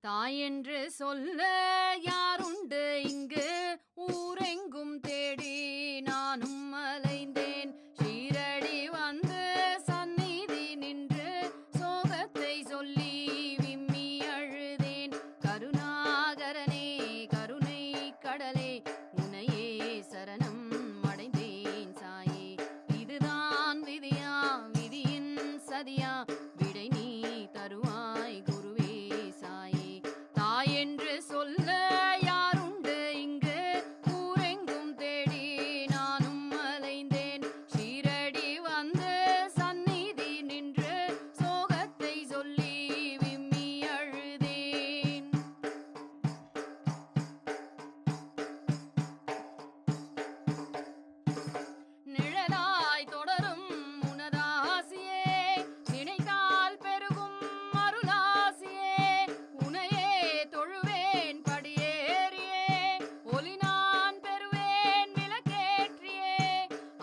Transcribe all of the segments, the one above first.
தாயென்று சொல்ல யாருண்டு இங்கு? ஊரெங்கும் தேடி நானும் அலைந்தேன். ஷீரடி வந்து சந்நிதி நின்று சோகத்தை சொல்லி விம்மி அழுதேன். கருணாகரனே கருணை கடலே உன்னையே சரணம் அடைந்தேன் சாயே. இதுதான் விதியா விதியின் சதியா? விடை நீ தருவாய் குருவே சாயே. தாயென்று சொல்ல யாருண்டு இங்கு? ஊரெங்கும் தேடி நானும் அலைந்தேன். ஷீரடி வந்து சந்நிதி நின்று சோகத்தை சொல்லி விம்மி அழுதேன். நிழலாய் தொடரும் உனதாசியே, நினைத்தால் பெருகும் அருளாசியே. உனையே தொழுவேன் படியேறியே, ஒலி நான் பெறுவேன் விளக்கேற்றியே.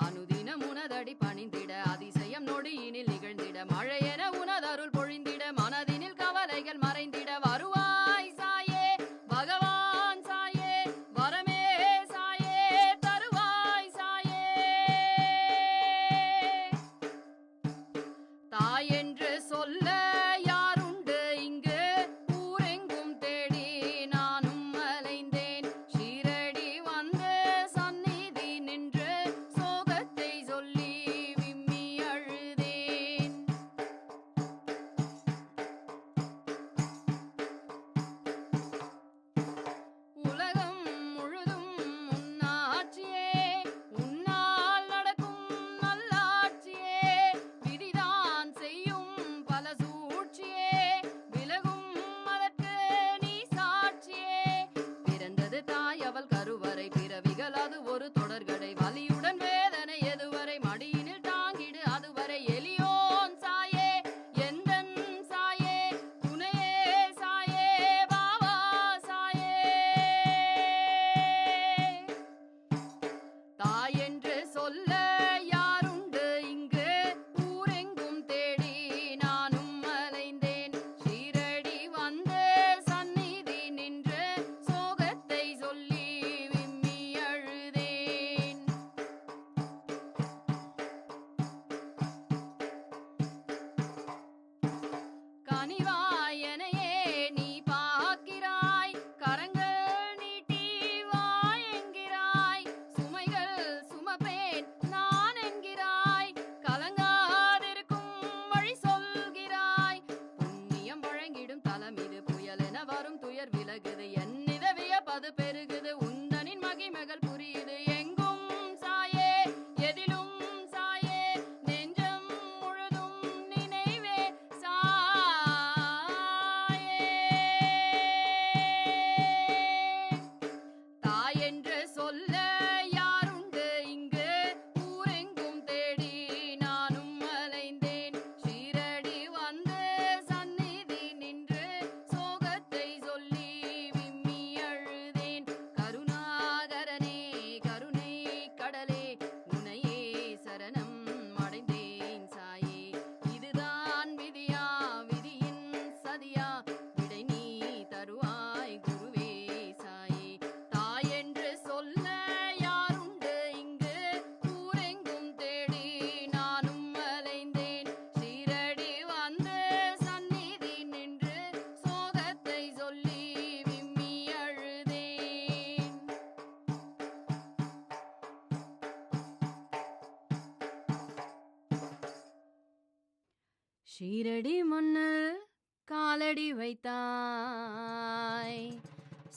அனுதினம் உனதடி பணிந்திட, அதிசயம் நொடியினில் நிகழ்ந்திட, மழையென உனதருள் பொழிந்திட, மனதினில் கவலைகள் மறைந்திட வருவாய் சாயே. பகவான் சாயே, வரமே சாயே, தருவாய் சாயே. தாயென்று சொல்ல யாருண்டு இங்கு? ஊரெங்கும் தேடி நானும் அலைந்தேன். ஷீரடி வந்து சந்நிதி நின்று சோகத்தை சொல்லி விம்மி அழுதேன். உலகம் முழுதும் உன்னாட்சியே, உன்னால் நடக்கும் நல்லாட்சியே. விதிதான் செய்யும் பல சூழ்ச்சியே, விலகும் அதற்கு நீ சாட்சியே. பிறந்தது தாய் அவள் கருவறை, பிறவிகள் அது ஒரு தொடர்கடை. வலியுடன் வேதனை எதுவரை, மடியினில் தாங்கிடு அதுவரை. எலியோன் சாயே எந்தன் சாயே, துணையே சாயே, பாவா சாயே. தாயென்று சொல்ல யாருண்டு இங்கு? ஊரெங்கும் தேடி நானும் அலைந்தேன். ஷீரடி வந்து சந்நிதி நின்று சோகத்தை சொல்லி விம்மி அழுதேன். கனிவாயனையே நீ பார்க்கிறாய், கரங்கள் நீட்டி வாயென்கிறாய். சுமைகள் சுமப்பேன் நான் என்கிறாய், கலங்காதிருக்கும் வழி சொல்கிறாய். புண்ணியம் வழங்கிடும் தலம் இது, புயலென வரும் துயர் விலகுது. என்னித வியப்பது பெருகுது, உந்தனின் மகிமைகள் புரியுது. எங்கும் சாயே எதிலும் சாயே, நெஞ்சம் முழுதும் நினைவே சாயே. தாயென்று சொல்ல யாருண்டு இங்கு? ஊரெங்கும் தேடி நானும் அலைந்தேன். ஷீரடி வந்து சந்நிதி நின்று சோகத்தை சொல்லி விம்மி அழுதேன். கருணாகரனே கருணை கடலே உன்னையே சரணம் அடைந்தேன் சாயே. இதுதான் விதியா விதியின் சதியா? விடை நீ தருவாய் குருவே சாயே. தாயென்று சொல்ல யாருண்டு இங்கு? ஊரெங்கும் தேடி நானும் அலைந்தேன். ஷீரடி வந்து சந்நிதி நின்று சோகத்தை சொல்லி விம்மி அழுதேன். ஷீரடி மண்ணில் காலடி வைத்தாய்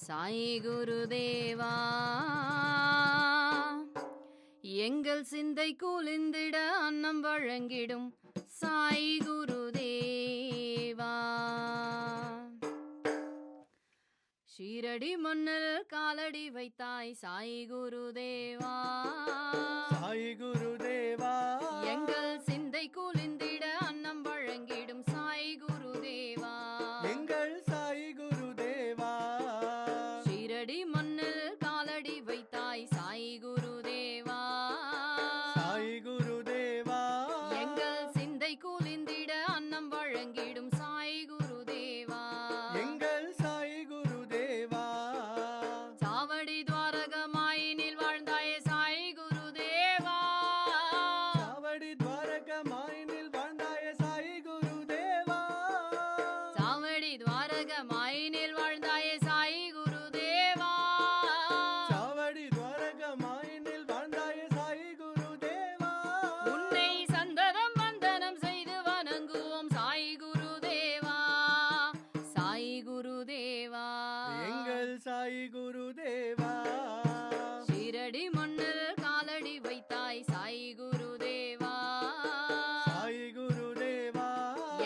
சாய் குருதேவா. எங்கள் சிந்தை குளிந்திட அன்னம் வழங்கிடும் சாய் குருதேவா. ஷீரடி மண்ணில் காலடி வைத்தாய் சாய் குருதேவா. சாய் குருதேவா, எங்கள் சிந்தை குளிந்திட அன்னம் வழங்கிடும் சாய் குருதேவா. எங்கள் சாய் குருதேவா. ஷீரடி மண்ணில் காலடி வைத்தாய் சாய் குருதேவா. சாய் குருதேவா, எங்கள் சிந்தை குளிந்திட அன்னம் வழங்கிடும் சாய் குருதேவா. எங்கள் சாய்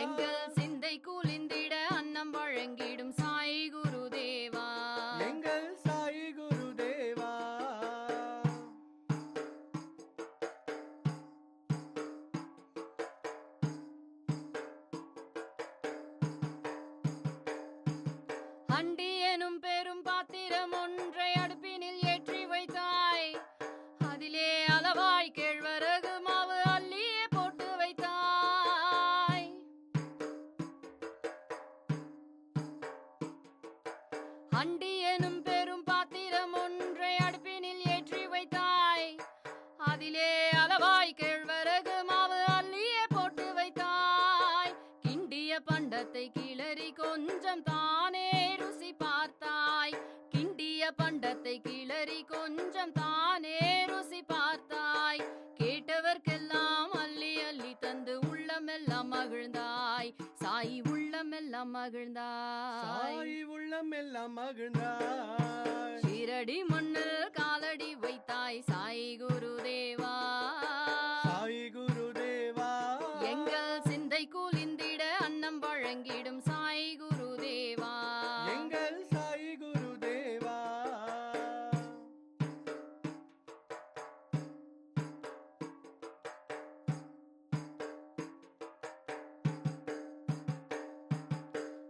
எங்கள் சிந்தை குளிந்திட அன்னம் வழங்கிடும் சாய் குருதேவா எங்கள் சாய் குருதேவா அண்டி எனும் பெரும் பாத்திரம் ஒன்றை அடுப்பினில் ஏற்றி வைத்தாய் அதிலே அளவாய் கேழ்வரகு மாவு அள்ளியே போட்டு வைத்தாய் அண்டி எனும் பெரும் பாத்திரம் ஒன்றை அடுப்பினில் ஏற்றி வைத்தாய் அதிலே அளவாய் கேழ்வரகு மாவு அள்ளியே போட்டு வைத்தாய் கிண்டிய பண்டத்தை கிளறி கொஞ்சம் தானே ருசி பார்த்தாய் கிண்டிய பண்டத்தை கிளறி கொஞ்சம் தானே ருசி பார்த்தாய் கேட்டவர்க்கெல்லாம் அள்ளி அள்ளி தந்து உள்ளமெல்லாம் மகிழ்ந்தாய் சாய் உள்ளமெல்லாம் மகிழ்ந்தாய் சாய் உள்ளமெல்லாம் மகிழ்ந்தாய் ஷீரடி மண்ணில் காலடி வைத்தாய் சாய் குருதேவா சாய் குருதேவா எங்கள் சிந்தை குளிந்திட அன்னம் வழங்கிடும் சாய் குருதேவா எங்கள் சாய் குருதேவா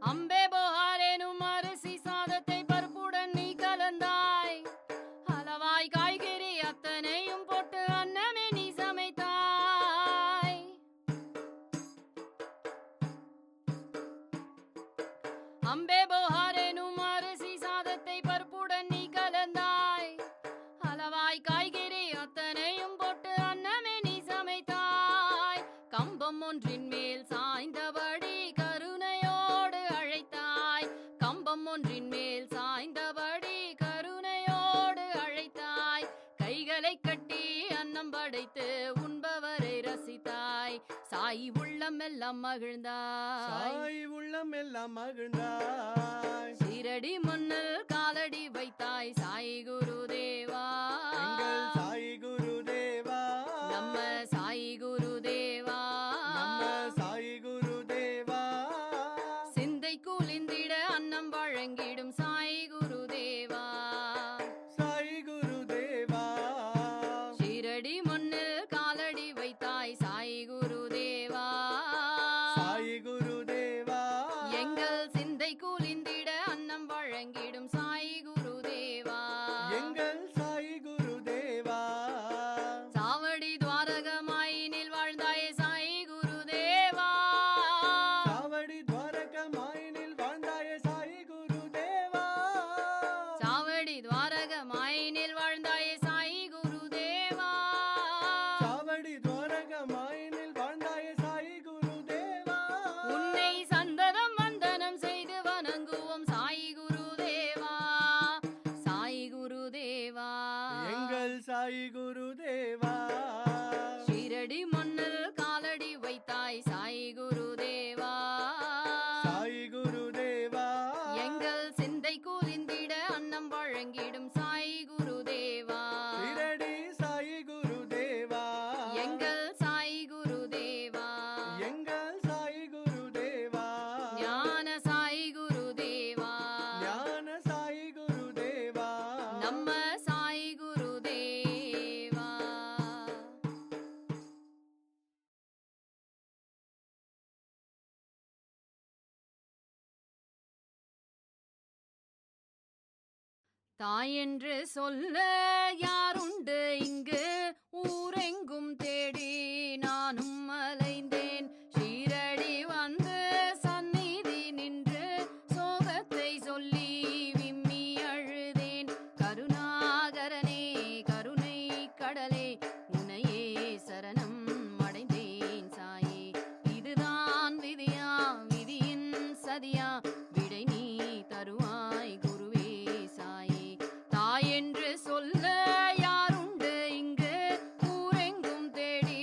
அம்பே போகாரேனும் அரிசி சாதத்தை பருப்புடன் நீ கலந்தாய் அளவாய் காய்கறி அத்தனையும் போட்டு அன்னமே நீ சமைத்தாய் அம்பே போகாரேனும் அரிசி சாதத்தை பருப்புடன் நீ கலந்தாய் அளவாய் காய்கறி அத்தனையும் போட்டு அன்னமே நீ சமைத்தாய் கம்பம் ஒன்றின் மேல் சாய்ந்தபடி கருணையோடு அழைத்தாய் கம்பம் ஒன்றின் மேல் சாய்ந்தபடி கருணையோடு அழைத்தாய் கைகளை கட்டி அன்னம் படைத்து உண்பவரை ரசித்தாய் சாய் உள்ளமெல்லாம் மகிழ்ந்தாய் சாய் உள்ளமெல்லாம் மகிழ்ந்தாய் சீரடி மண்ணில் காலடி வைத்தாய் சாய் குருதேவா எங்கள் சாய் குருதேவா நம்ம சாய் குருதேவா நம்ம சாய் குருதேவா சிந்தை குளிந்திட அன்னம் வழங்கிடும் சாய் குருதேவா சாய் குருதேவா ஷீரடி மண்ணில் காலடி வைத்தாய் சாய் குருதேவா சாய் குருதேவா எங்கள் சிந்தை குளிந்திட அன்னம் வழங்கிடும் சாய் குருதேவா எங்கள் சாய் குருதேவா சாவடி துவாரகமாயினில் வாழ்ந்தாயே சாய் குருதேவா சாவடி துவாரகமாயினில் வாழ்ந்தாயே சாய் குருதேவா சாவடி துவாரகமாயினில் வாழ்ந்தாயே சாய் குருதேவா சாவடி துவாரகமாயினில் வாழ்ந்தாயே சாய் குருதேவா உன்னை சந்ததம் வந்தனம் செய்து வணங்குவோம் சாய் குருதேவா சாய் குருதேவா எங்கள் சாய் குருதேவா ஷீரடி மண்ணில் காலடி வைத்தாய் சாய் குருதேவா சாய் குருதேவா எங்கள் சிந்தை குளிந்திட அன்னம் வழங்கிடும் சாய் குருதேவா ஷீரடி சாய் குருதேவா எங்கள் சாய் குருதேவா எங்கள் சாய் குருதேவா ஞான சாய் குருதேவா ஞான சாய் குருதேவா நம்ம சாய் குருதேவா தாயென்று சொல்ல யாருண்டு இங்கு ஊரெங்கும் தேடி நானும் அலைந்தேன் ஷீரடி வந்து சந்நிதி நின்று சோகத்தை சொல்லி விம்மி அழுதேன் கருணாகரனே கருணை கடலே உனையே சரணம் அடைந்தேன் சாயே இதுதான் விதியா விதியின் சதியா விடை நீ தருவாய் குருவே சாயே தாயென்று சொல்ல யாருண்டு இங்கு ஊரெங்கும் தேடி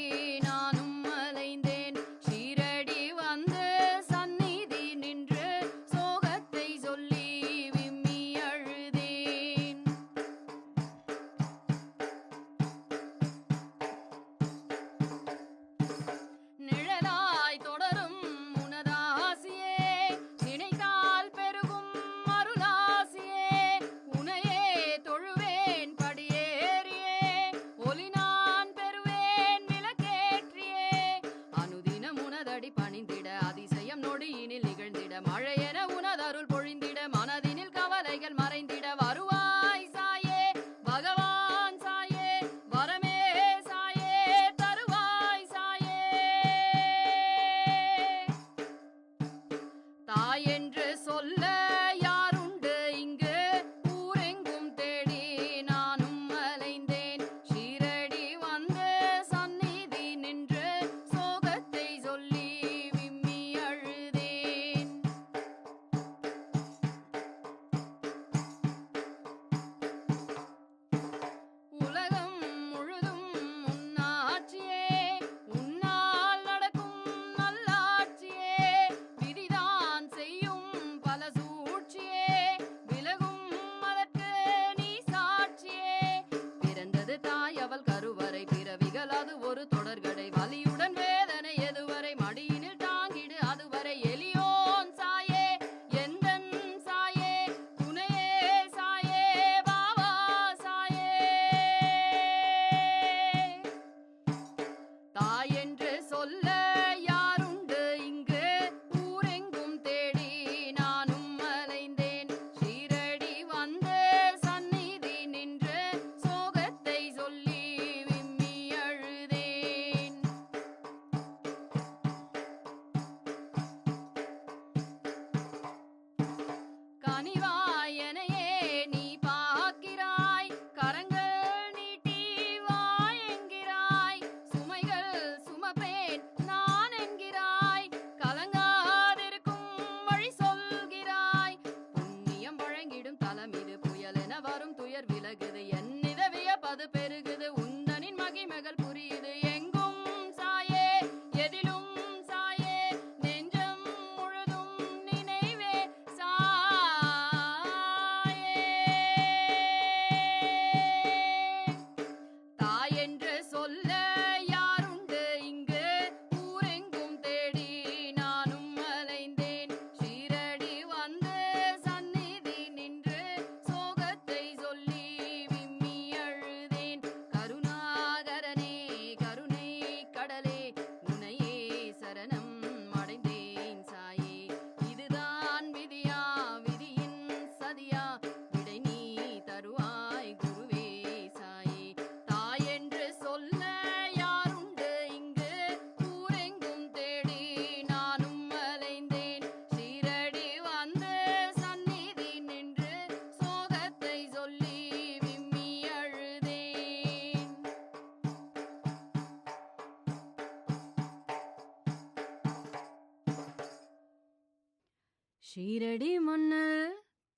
ஷீரடி மண்ணில்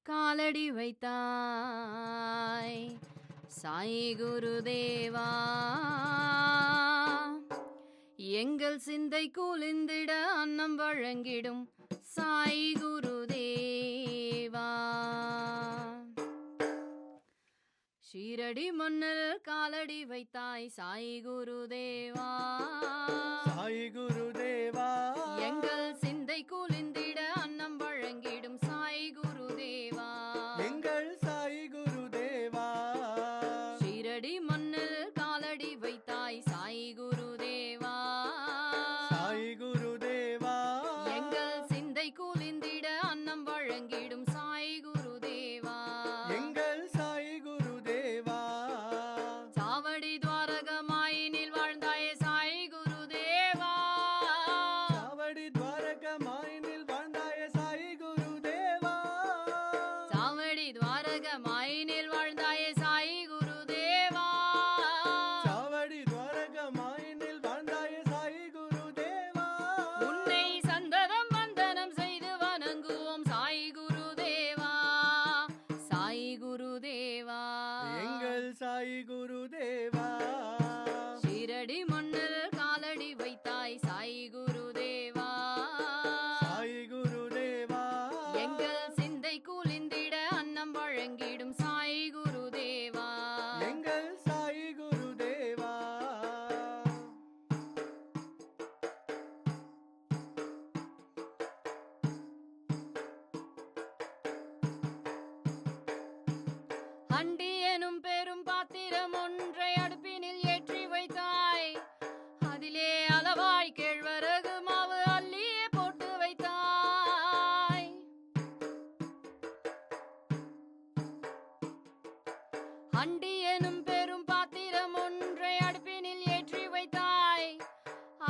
காலடி வைத்தாய் சாய் குருதேவா, எங்கள் சிந்தை குளிந்திட அன்னம் வழங்கிடும் சாய் குருதேவா. ஷீரடி மண்ணில் காலடி வைத்தாய் சாய் குருதேவா, சாய் குருதேவா, எங்கள் சிந்தை குளிந்திட அன்னம் வழங்கிடும் சாய் குருதேவா, எங்கள் சாய் குருதேவா. ஷீரடி மண்ணில் காலடி வைத்தாய் சாய் குருதேவா, சாய் குருதேவா, எங்கள் சிந்தை குளிந்திட அன்னம் வழங்கிடும் சாய் குருதேவா, எங்கள் சாய் குருதேவா. சாவடி துவாரகமாயினில் வாழ்ந்தாயே சாய் குருதேவா, சாவடி துவாரகமாயினில் வாழ்ந்தாய சாய் குருதேவா, சாவடி துவாரகமாயினில் வாழ்ந்தாயே சாய் குருதேவா, சாவடி துவாரகமாயினில் வாழ்ந்தாய சாய் குருதேவா. உன்னை சந்ததம் வந்தனம் செய்து வணங்குவோம் சாய் குருதேவா, சாய் குருதேவா, எங்கள் சாய் குருதேவா. ஷீரடி மண்ணில் காலடி வைத்தாய் சாய் குருதேவா, சாய் குருதேவா, எங்கள் சிந்தை குளிந்திட அன்னம் வழங்கிடும் சாய் குருதேவா, எங்கள் சாய் குருதேவா. அண்டி எனும் பெரும் பாத்திரம் ஒன்றை அடுப்பினில் ஏற்றி வைத்தாய், அதிலே அளவாய் கேழ்வரகு மாவு அள்ளியே போட்டு வைத்தாய். அண்டி எனும் பெரும் பாத்திரம் ஒன்றை அடுப்பினில் ஏற்றி வைத்தாய்,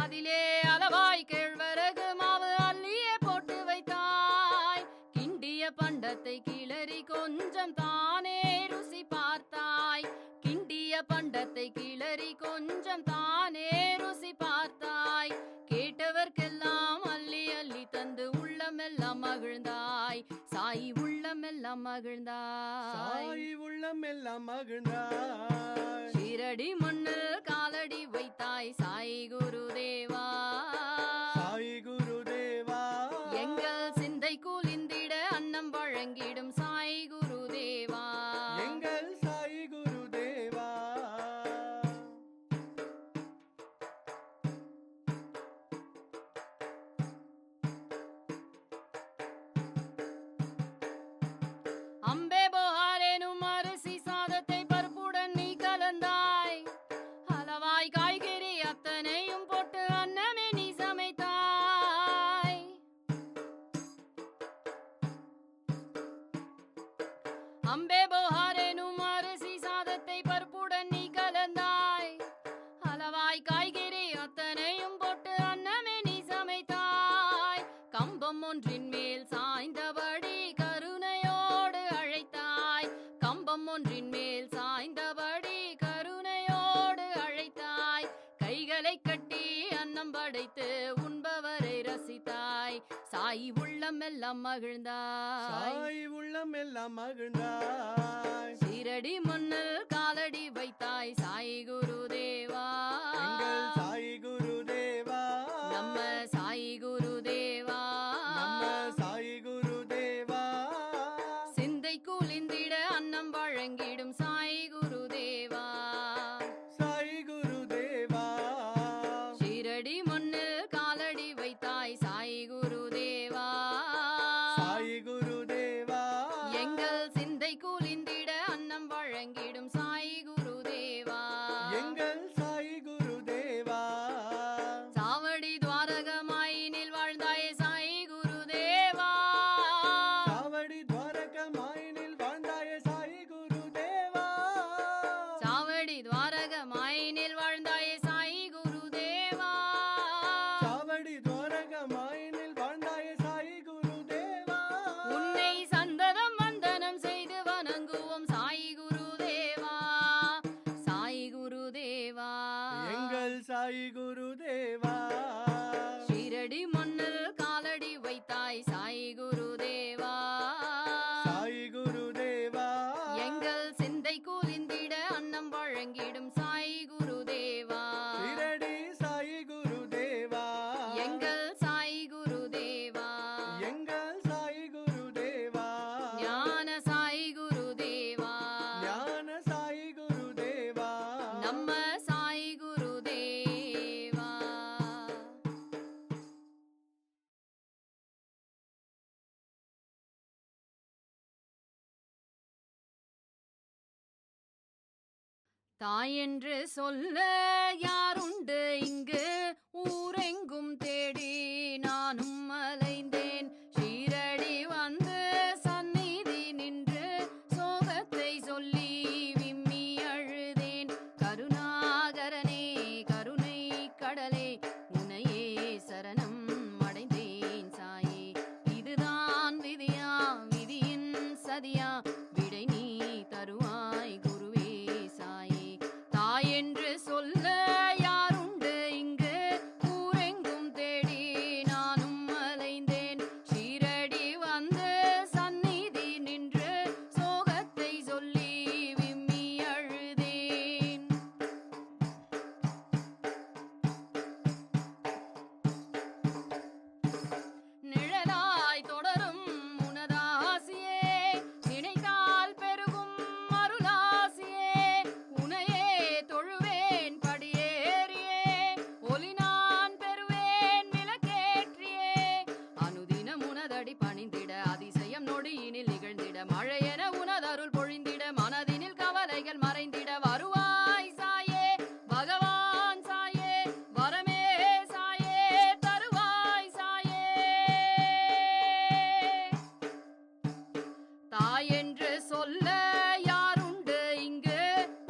அதிலே அளவாய் கேழ்வரகு மாவு அள்ளியே போட்டு வைத்தாய். கிண்டிய பண்டத்தை கிளறி கொஞ்சம் தானே ருசி பார்த்தாய், கிண்டிய பண்டத்தை கிளறி கொஞ்சம் தானே ருசி பார்த்தாய். கேட்டவர்க்கெல்லாம் அள்ளி அள்ளி தந்து உள்ளமெல்லாம் மகிழ்ந்தாய் சாய், உள்ளமெல்லாம் மகிழ்ந்தாய். சாய் உள்ளம் எல்லாம் மகிழ்ந்தாய். ஷீரடி மண்ணில் காலடி வைத்தாய் சாய் குருதேவா, சாய் குருதேவா, எங்கள் சிந்தை குளிந்திட அன்னம் வழங்கிடும் சாய் குருதேவா, எங்கள் சாய் குருதேவா. அம்பே போகாரேனும் அரிசி சாதத்தை பருப்புடன் நீ கலந்தாய், அளவாய் காய்கறி அத்தனையும் போட்டு அன்னமே நீ சமைத்தாய். அம்பே போகாரேனும் அரிசி சாதத்தை பருப்புடன் நீ கலந்தாய், அளவாய் காய்கறி அத்தனையும் போட்டு அன்னமே நீ சமைத்தாய். கம்பம் ஒன்றின் மேல் சாய்ந்தபடி கருணையோடு அழைத்தாய், கம்பம் ஒன்றின் மேல் சாய்ந்தபடி கருணையோடு அழைத்தாய். கைகளை கட்டி அன்னம் படைத்து உண்பவரை ரசித்தாய் சாய், உள்ளமெல்லாம் மகிழ்ந்தாய். சாய் உள்ளம் எல்லாம் மகிழ்ந்தாய். ஷீரடி மண்ணில் காலடி வைத்தாய் சாய் குருதேவா, எங்கள் சாய் குருதேவா, நம்ம சாய் குருதேவா, நம்ம சாய் குருதேவா. சிந்தை குளிந்திட அன்னம் வழங்கிடும் சாய் குருதேவா, சாய் குருதேவா, ஷீரடி மண்ணில் காலடி வைத்தாய் சாய் குருதேவா, சாய் குருதேவா, எங்கள் சிந்தை குளிந்திட அன்னம் வழங்கிடும் சாய் குருதேவா, எங்கள் சாய் குருதேவா. சாவடி துவாரகமாயினில் வாழ்ந்தாயே சாய் குருதேவா, சாவடி துவாரகமாயினில் வாழ்ந்தாய சாய் குருதேவா, சாவடி துவாரகமாயினில் வாழ்ந்தாயே சாய் குருதேவா, சாவடி துவாரகமாயினில் தாயென்று சொல்ல யாருண்டு இங்கு ஊரெங்கும் தேடி நானும் அலைந்தேன் ஷீரடி வந்து சந்நிதி நின்று சோகத்தை சொல்லி விம்மி அழுதேன் கருணாகரனே கருணை கடலே உனையே சரணம் அடைந்தேன் சாயே இதுதான் விதியா விதியின் சதியா விடை நீ தருவாய் குருவே சாயே தாயென்று சொல்ல யாருண்டு இங்கு ஊரெங்கும் தேடி நானும் அலைந்தேன் ஷீரடி வந்து சந்நிதி நின்று சோகத்தை சொல்லி விம்மி அழுதேன் நிழலாய் தொடரும் உனதாசியே நினைத்தால் பெருகும் அருளாசியே உனையே தொழுவேன் படியேறியே ஒலி நான் பெறுவேன் விளக்கேற்றியே அனுதினம் உனதடி பணிந்திட அதிசயம் நொடியினில் நிகழ்ந்திட மழையென உனதருள் பொழிந்திட மனதினில் கவலைகள் மறைந்திட வருவாய் சாயே பகவான் சாயே வரமே சாயே தருவாய் சாயே தாயென்று சொல்ல யாருண்டு இங்கு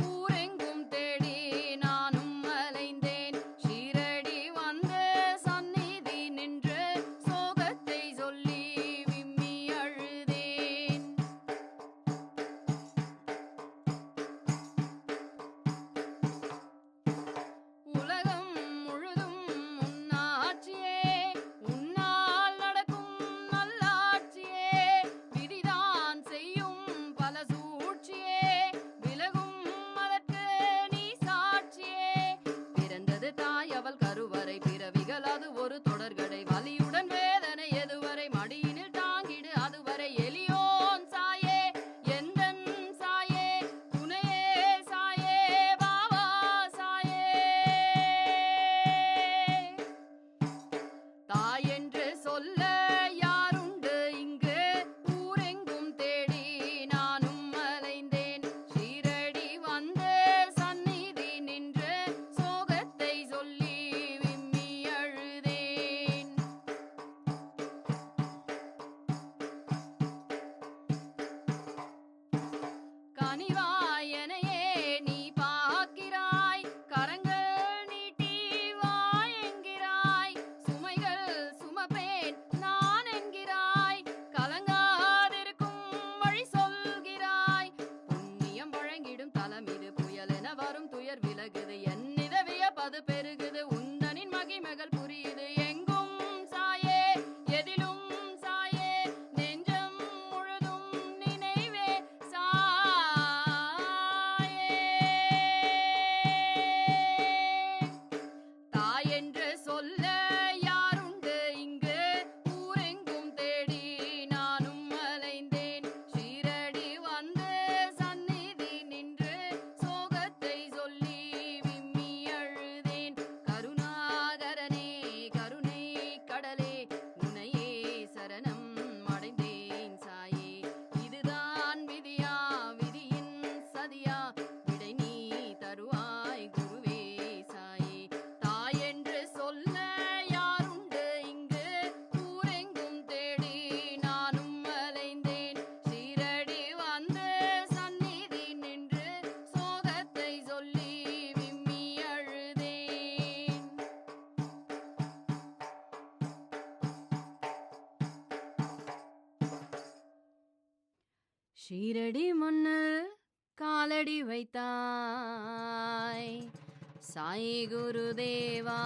ஊரெங்கும் தேடி நானும் அலைந்தேன் ஷீரடி வந்து சந்நிதி நின்று சோகத்தை சொல்லி விம்மி அழுதேன் உலகம் முழுதும் உன்னாட்சியே உன்னால் நடக்கும் நல்லாட்சியே விதிதான் செய்யும் பல சூழ்ச்சியே விலகும் அதற்கு நீ சாட்சியே பிறந்தது தாய் அவள் கருவறை பிறவிகள் அது ஒரு தொடர்கடை வலியுடன் வேதனை எதுவரை மடியினில் தாங்கிடு அதுவரை எலியோன் சாயே எந்தன் சாயே துணையே சாயே பாவா சாயே தாயென்று சொல்ல யாருண்டு இங்கு ஊரெங்கும் தேடி நானும் அலைந்தேன் ஷீரடி வந்து சந்நிதி நின்று சோகத்தை சொல்லி விம்மி அழுதேன் கனிவாயனையே நீ பார்க்கிறாய் கரங்கள் நீட்டி வாயென்கிறாய் சுமைகள் சுமப்பேன் நான் என்கிறாய் கலங்காதிருக்கும் வழி சொல்கிறாய் புண்ணியம் வழங்கிடும் தலமிது புயலென வரும் துயர் விலகுது என்னித வியப்பது பெருகுது உந்தனின் மகிமைகள் புரியுது எங்கும் சாயே எதிலும் சாயே நெஞ்சம் முழுதும் நினைவே சாயே தாயென்று சொல்ல யாருண்டு இங்கு ஊரெங்கும் தேடி நானும் அலைந்தேன் ஷீரடி வந்து சந்நிதி நின்று சோகத்தை சொல்லி விம்மி அழுதேன் கருணாகரனே கருணை கடலே உனையே சரணம் அடைந்தேன் சாயே இதுதான் விதியா விதியின் சதியா விடை நீ தருவாய் குருவே சாயே தாயென்று சொல்ல யாருண்டு இங்கு ஊரெங்கும் தேடி நானும் அலைந்தேன் ஷீரடி வந்து சந்நிதி நின்று சோகத்தை சொல்லி விம்மி அழுதேன் ஷீரடி மண்ணில் காலடி வைத்தாய் சாய் குருதேவா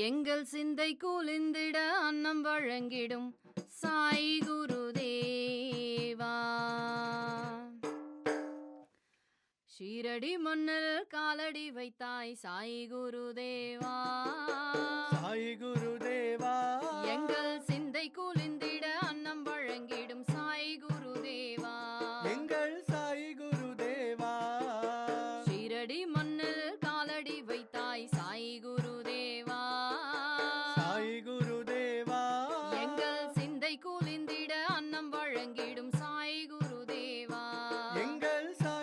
எங்கள் சிந்தை குளிந்திட அன்னம் வழங்கிடும் சாய் குருதேவா ஷீரடி மண்ணில் காலடி வைத்தாய் சாய் குருதேவா சாய் குருதேவா எங்கள் சிந்தை குளிந்திட அன்னம் வழங்கிடும் சாய் குருதேவா எங்கள் சாய் குருதேவா ஷீரடி மண்ணில் காலடி வைத்தாய் சாய் குருதேவா சாய் குருதேவா எங்கள் சிந்தை குளிந்திட அன்னம் வழங்கிடும் சாய் குருதேவா எங்கள் சாய்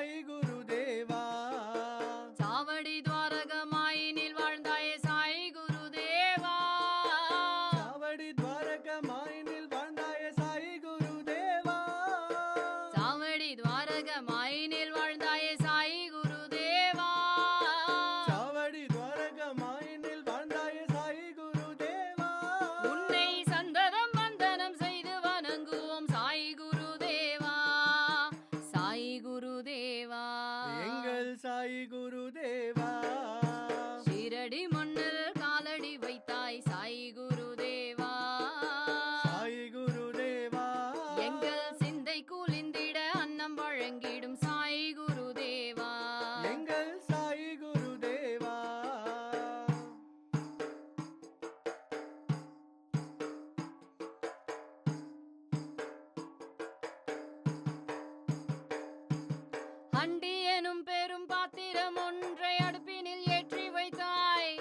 அண்டி எனும் பெரும் பாத்திரம் ஒன்றை அடுப்பினில் ஏற்றி வைத்தாய்.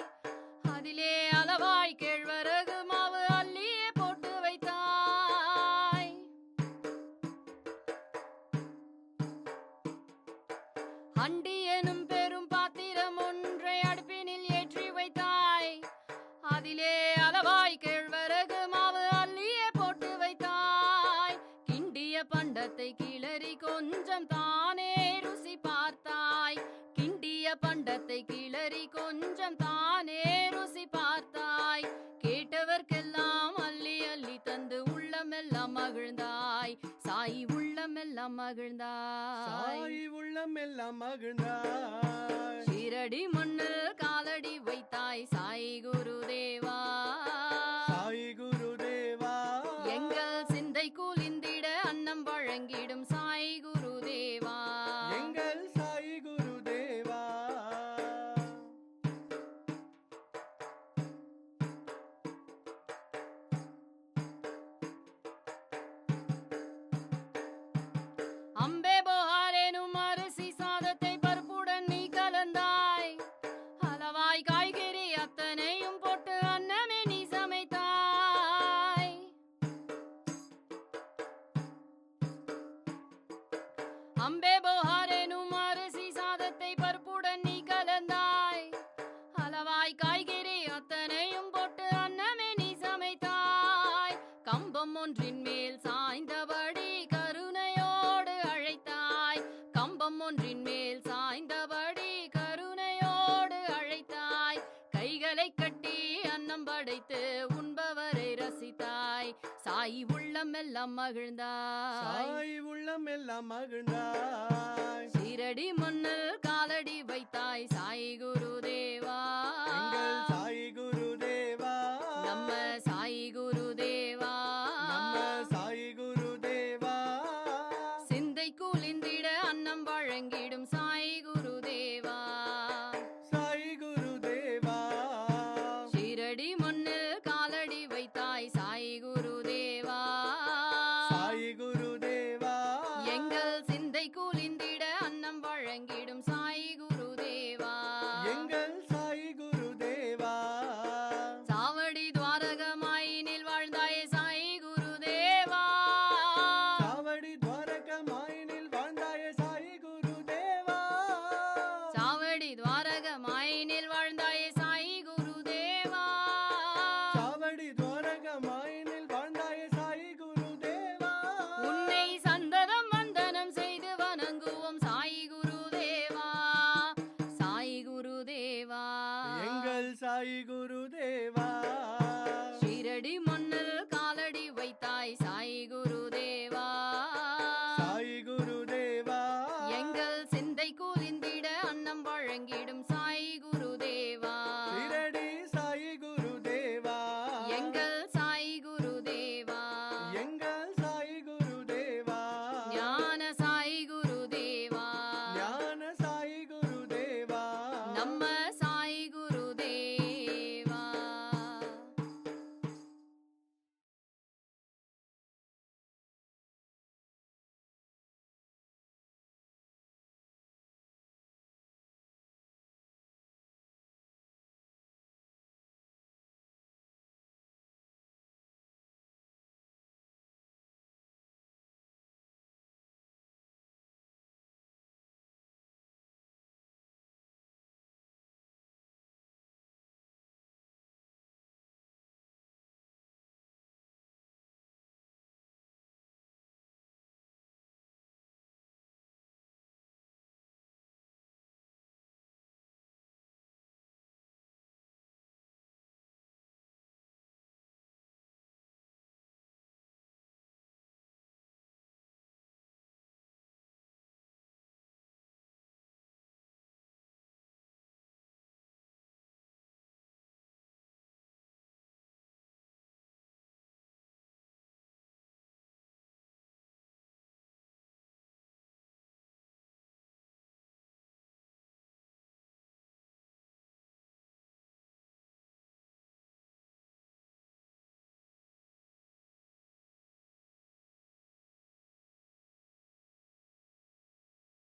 அதிலே அளவாய் கேழ்வரகு மாவு அள்ளியே போட்டு வைத்தாய். அண்டி எனும் பெரும் பாத்திரம் ஒன்றை அடுப்பினில் ஏற்றி வைத்தாய். அதிலே அளவாய் கேழ்வரகு மாவு அள்ளியே போட்டு வைத்தாய். கிண்டிய பண்டத்தை கிளறி கொஞ்சம் தானே ருசி பார்த்தாய். கிண்டிய பண்டத்தை கிளறி கொஞ்சம் தானே ருசி பார்த்தாய். கேட்டவர்க்கெல்லாம் அள்ளி அள்ளி தந்து உள்ளமெல்லாம் மகிழ்ந்தாய். சாய் உள்ளமெல்லாம் மகிழ்ந்தாய். சாய் உள்ளமெல்லாம் மகிழ்ந்தாய். ஷீரடி மண்ணில் காலடி வைத்தாய் சாய் குருதேவா. சாய் குருதேவா. எங்கள் சிந்தை குலிந்திட அன்னம் வழங்கிடும் சாய் குருதேவா. எங்கள் சாய் குருதேவா. அம்பே போஹாரேனும் அரிசி சாதத்தை பருப்புடன் நீ கலந்தாய். அளவாய் காய்கறி அத்தனையும் போட்டு அன்னமே நீ சமைத்தாய். அம்பே போஹாரேனும் அரிசி சாதத்தை பருப்புடன் நீ கலந்தாய். அளவாய் காய்கறி அத்தனையும் போட்டு அன்னமே நீ சமைத்தாய். கம்பம் ஒன்றின் மேல் சாய்ந்தபடி கருணையோடு அழைத்தாய். கம்பம் ஒன்றின் மேல் சாய்ந்தபடி கருணையோடு அழைத்தாய். கைகளை கட்டி அன்னம் படைத்து உண்பவரை ரசித்தாய். சாய் உள்ளமெல்லாம் மகிழ்ந்தாய். சாய் உள்ளமெல்லாம் மகிழ்ந்தாய். ஷீரடி மண்ணில் காலடி வைத்தாய் சாய் குரு